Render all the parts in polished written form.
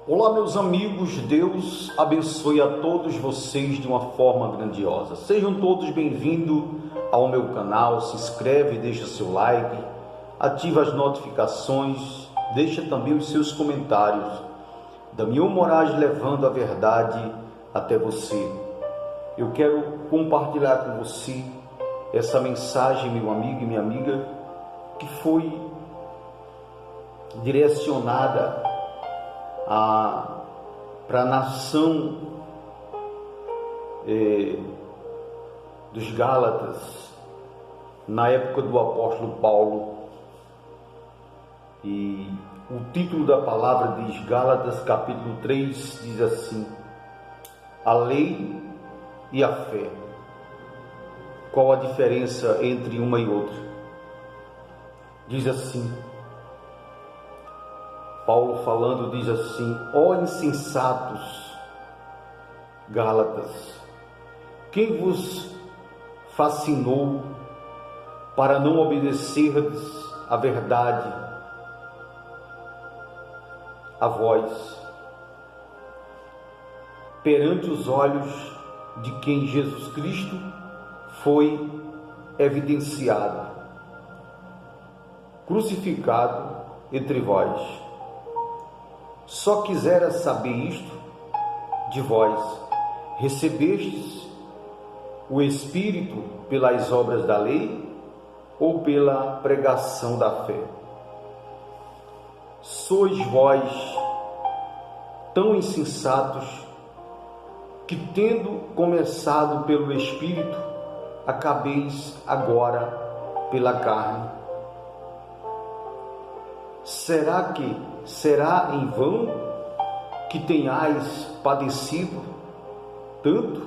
Olá, meus amigos, Deus abençoe a todos vocês de uma forma grandiosa. Sejam todos bem-vindos ao meu canal. Se inscreve, deixa seu like, ativa as notificações, deixa também os seus comentários. Damião Moraes levando a verdade até você. Eu quero compartilhar com você essa mensagem, meu amigo e minha amiga, que foi direcionada para a nação dos Gálatas, na época do apóstolo Paulo. E o título da palavra diz, Gálatas capítulo 3, diz assim: a lei e a fé. Qual a diferença entre uma e outra? Diz assim, Paulo falando, diz assim: ó insensatos Gálatas, quem vos fascinou para não obedecerdes a verdade, a vós, perante os olhos de quem Jesus Cristo foi evidenciado, crucificado entre vós? Só quisera saber isto de vós: recebestes o Espírito pelas obras da lei ou pela pregação da fé? Sois vós tão insensatos que, tendo começado pelo Espírito, acabeis agora pela carne. Será em vão que tenhais padecido tanto,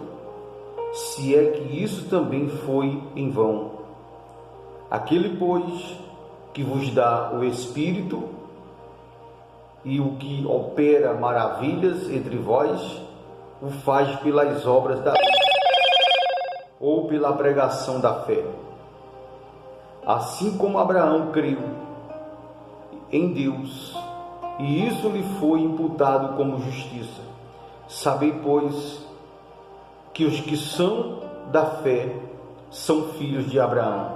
se é que isso também foi em vão? Aquele, pois, que vos dá o Espírito e o que opera maravilhas entre vós, o faz pelas obras da lei ou pela pregação da fé? Assim como Abraão creu em Deus, e isso lhe foi imputado como justiça. Sabei, pois, que os que são da fé são filhos de Abraão.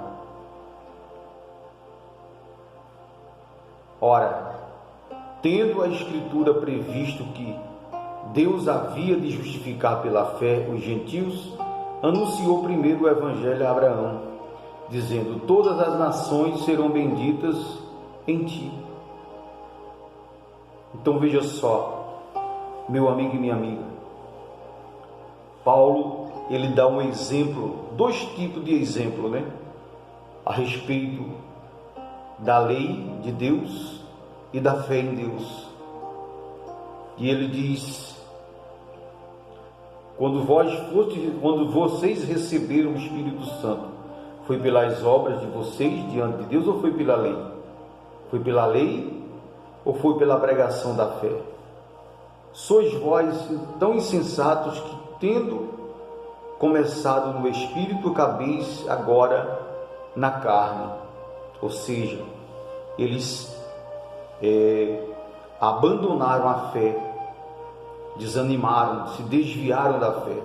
Ora, tendo a Escritura previsto que Deus havia de justificar pela fé os gentios, anunciou primeiro o Evangelho a Abraão, dizendo: todas as nações serão benditas em ti. Então veja só, meu amigo e minha amiga, Paulo, ele dá um exemplo, dois tipos de exemplo, a respeito da lei de Deus e da fé em Deus. E ele diz: quando vocês receberam o Espírito Santo, foi pelas obras de vocês diante de Deus ou foi pela lei? Foi pela lei ou foi pela pregação da fé? Sois vós tão insensatos que, tendo começado no Espírito, acabeis agora na carne. Ou seja, eles abandonaram a fé, desanimaram, se desviaram da fé.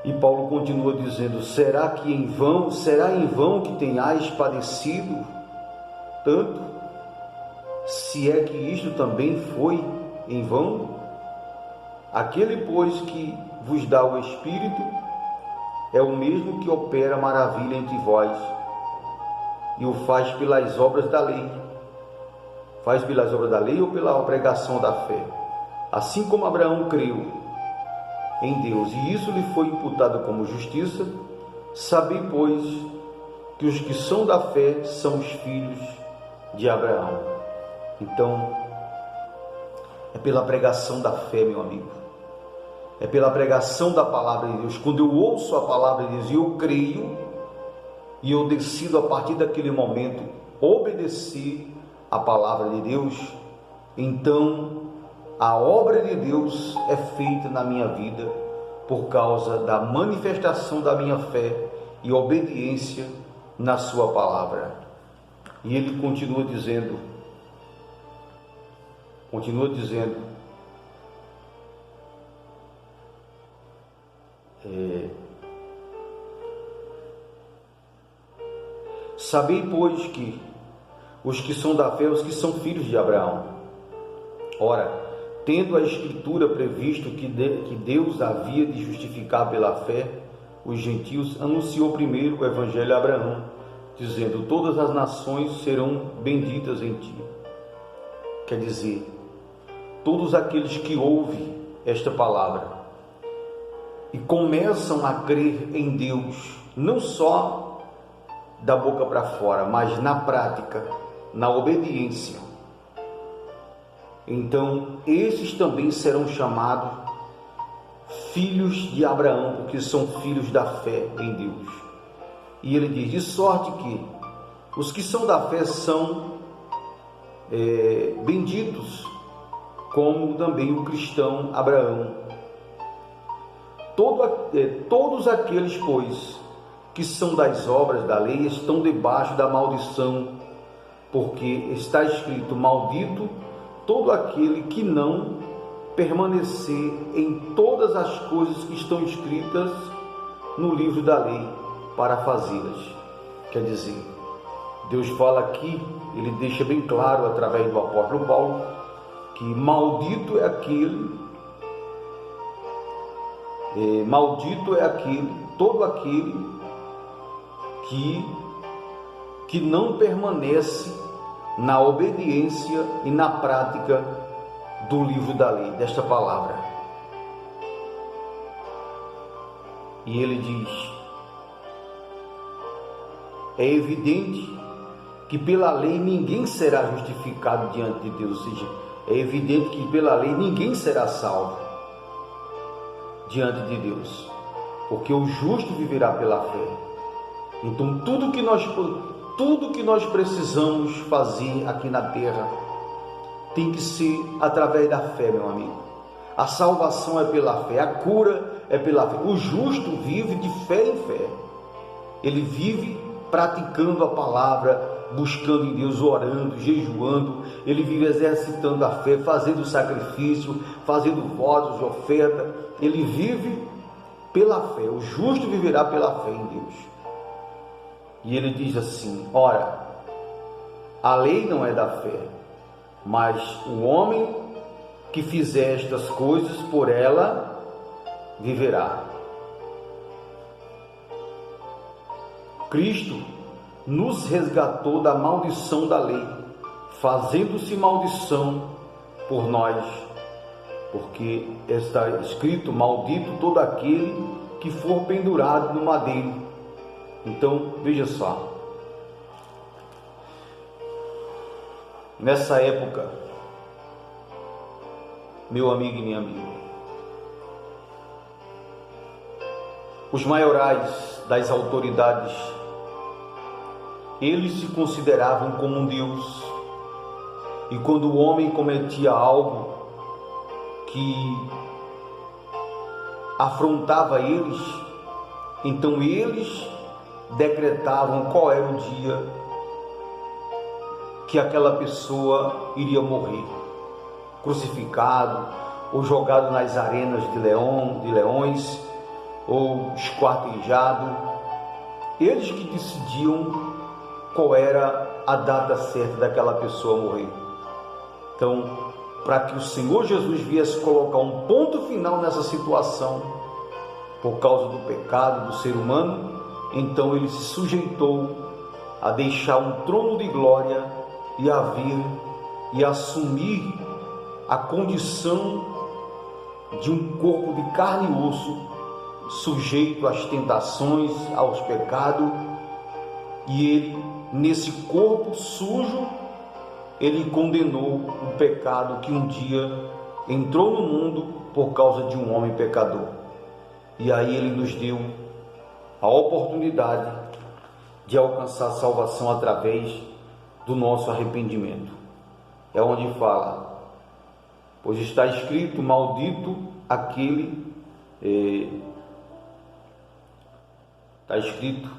E Paulo continua dizendo: será em vão que tenhais padecido tanto, se é que isto também foi em vão? Aquele, pois, que vos dá o Espírito é o mesmo que opera maravilha entre vós, e o faz pelas obras da lei. Faz pelas obras da lei ou pela pregação da fé? Assim como Abraão creu em Deus, e isso lhe foi imputado como justiça, sabei, pois, que os que são da fé são os filhos de Abraão. Então, é pela pregação da fé, meu amigo. É pela pregação da palavra de Deus. Quando eu ouço a palavra de Deus e eu creio, e eu decido a partir daquele momento obedecer a palavra de Deus, então a obra de Deus é feita na minha vida por causa da manifestação da minha fé e obediência na sua palavra. E ele continua dizendo: Continua dizendo, sabei, pois, que os que são da fé, os que são filhos de Abraão. Ora, tendo a Escritura previsto que Deus havia de justificar pela fé os gentios, anunciou primeiro o Evangelho a Abraão, dizendo: todas as nações serão benditas em ti. Quer dizer, todos aqueles que ouvem esta palavra e começam a crer em Deus, não só da boca para fora, mas na prática, na obediência, então esses também serão chamados filhos de Abraão, porque são filhos da fé em Deus. E ele diz: de sorte que os que são da fé são benditos, como também o cristão Abraão. Todos aqueles, pois, que são das obras da lei, estão debaixo da maldição, porque está escrito: maldito todo aquele que não permanecer em todas as coisas que estão escritas no livro da lei para fazê-las. Quer dizer, Deus fala aqui, ele deixa bem claro através do apóstolo Paulo, que maldito é todo aquele que não permanece na obediência e na prática do livro da lei, desta palavra. E ele diz: é evidente que pela lei ninguém será justificado diante de Deus, ou seja, é evidente que pela lei ninguém será salvo diante de Deus, porque o justo viverá pela fé. Então tudo que nós precisamos fazer aqui na terra tem que ser através da fé, meu amigo. A salvação é pela fé, a cura é pela fé. O justo vive de fé em fé. Ele vive praticando a palavra, buscando em Deus, orando, jejuando. Ele vive exercitando a fé, fazendo sacrifício, fazendo votos de oferta. Ele vive pela fé. O justo viverá pela fé em Deus. E ele diz assim: ora, a lei não é da fé, mas o homem que fizer estas coisas, por ela viverá. Cristo nos resgatou da maldição da lei, fazendo-se maldição por nós, porque está escrito: maldito todo aquele que for pendurado no madeiro. Então, veja só, nessa época, meu amigo e minha amiga, os maiorais das autoridades, eles se consideravam como um Deus, e quando o homem cometia algo que afrontava eles, então eles decretavam qual era o dia que aquela pessoa iria morrer, crucificado ou jogado nas arenas de leões ou esquartejado. Eles que decidiam qual era a data certa daquela pessoa morrer. Então, para que o Senhor Jesus viesse colocar um ponto final nessa situação, por causa do pecado do ser humano, então ele se sujeitou a deixar um trono de glória e a vir e assumir a condição de um corpo de carne e osso, sujeito às tentações, aos pecados, e ele, nesse corpo sujo, ele condenou o pecado que um dia entrou no mundo por causa de um homem pecador. E aí ele nos deu a oportunidade de alcançar a salvação através do nosso arrependimento. É onde fala: pois está escrito, maldito aquele, está escrito,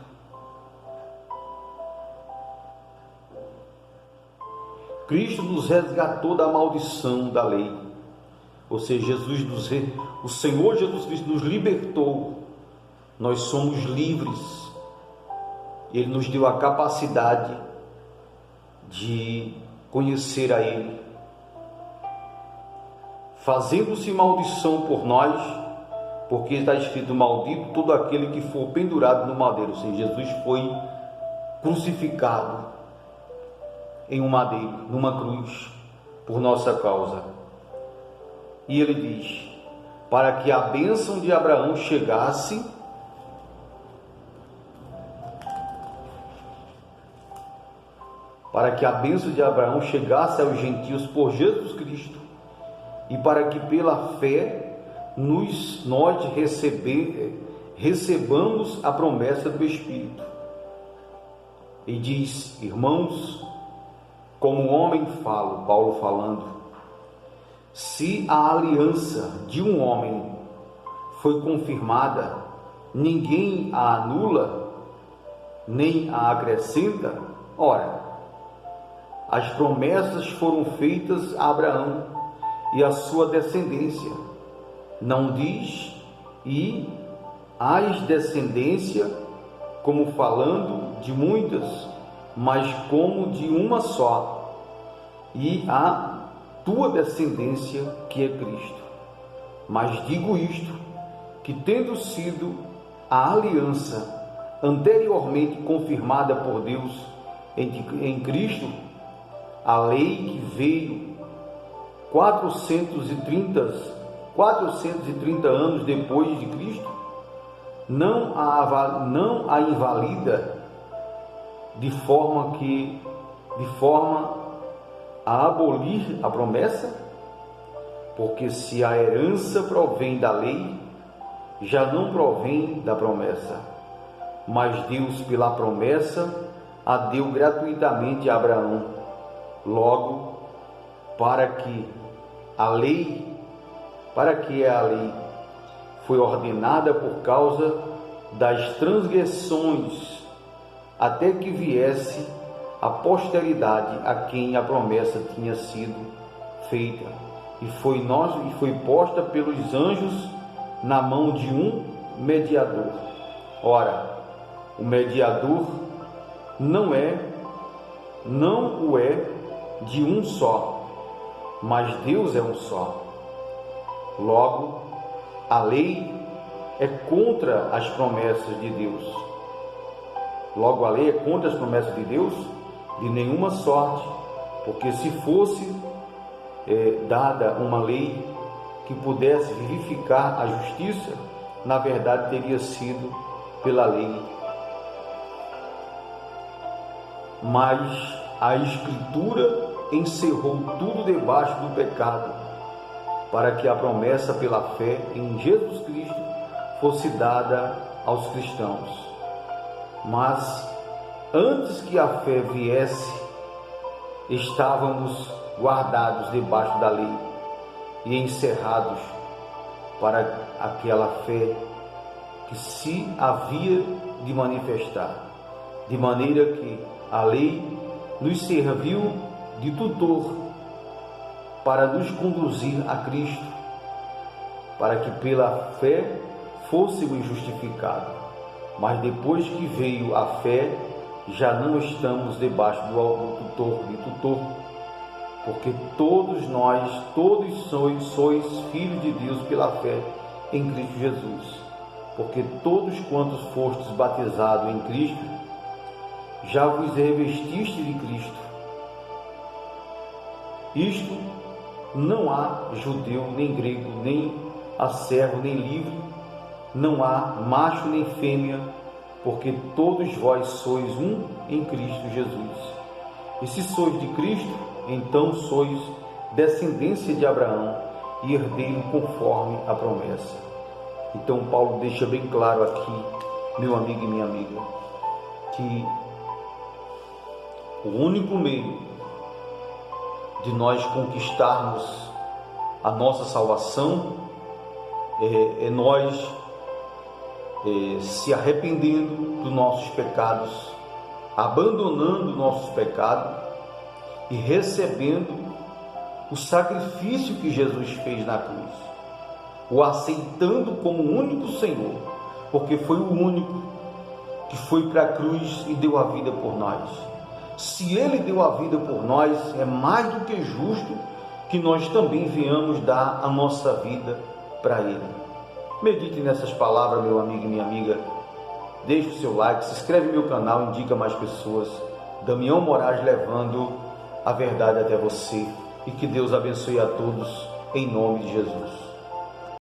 Cristo nos resgatou da maldição da lei. Ou seja, o Senhor Jesus Cristo nos libertou. Nós somos livres. Ele nos deu a capacidade de conhecer a Ele, fazendo-se maldição por nós, porque está escrito: maldito todo aquele que for pendurado no madeiro. Ou seja, Jesus foi crucificado em um madeiro, numa cruz, por nossa causa. E ele diz: para que a bênção de Abraão chegasse aos gentios por Jesus Cristo, e para que pela fé nós recebamos a promessa do Espírito. E diz: irmãos, como homem falo, Paulo falando, se a aliança de um homem foi confirmada, ninguém a anula, nem a acrescenta. Ora, as promessas foram feitas a Abraão e a sua descendência. Não diz e as descendência, como falando de muitas, mas como de uma só, e a tua descendência, que é Cristo. Mas digo isto, que tendo sido a aliança anteriormente confirmada por Deus em Cristo, a lei que veio 430 anos depois de Cristo, não a invalida de forma a abolir a promessa, porque se a herança provém da lei, já não provém da promessa, mas Deus, pela promessa, a deu gratuitamente a Abraão. Logo, para que a lei foi ordenada por causa das transgressões, até que viesse a posteridade a quem a promessa tinha sido feita, e foi posta pelos anjos na mão de um mediador. Ora, o mediador não o é de um só, mas Deus é um só. Logo, a lei é contra as promessas de Deus. De nenhuma sorte, porque se fosse dada uma lei que pudesse verificar a justiça, na verdade teria sido pela lei. Mas a Escritura encerrou tudo debaixo do pecado, para que a promessa pela fé em Jesus Cristo fosse dada aos cristãos. Mas antes que a fé viesse, estávamos guardados debaixo da lei e encerrados para aquela fé que se havia de manifestar, de maneira que a lei nos serviu de tutor para nos conduzir a Cristo, para que pela fé fôssemos justificados. Mas depois que veio a fé, já não estamos debaixo do tutor, porque todos sois filhos de Deus pela fé em Cristo Jesus. Porque todos quantos fostes batizados em Cristo, já vos revestiste de Cristo. Isto não há judeu nem grego, nem há servo nem livre, não há macho nem fêmea, porque todos vós sois um em Cristo Jesus. E se sois de Cristo, então sois descendência de Abraão e herdeiro conforme a promessa. Então Paulo deixa bem claro aqui, meu amigo e minha amiga, que o único meio de nós conquistarmos a nossa salvação é nós se arrependendo dos nossos pecados, abandonando nossos pecados e recebendo o sacrifício que Jesus fez na cruz, o aceitando como único Senhor, porque foi o único que foi para a cruz e deu a vida por nós. Se Ele deu a vida por nós, é mais do que justo que nós também venhamos dar a nossa vida para Ele. Medite nessas palavras, meu amigo e minha amiga. Deixe o seu like, se inscreve no meu canal, indica mais pessoas. Damião Moraes levando a verdade até você. E que Deus abençoe a todos, em nome de Jesus.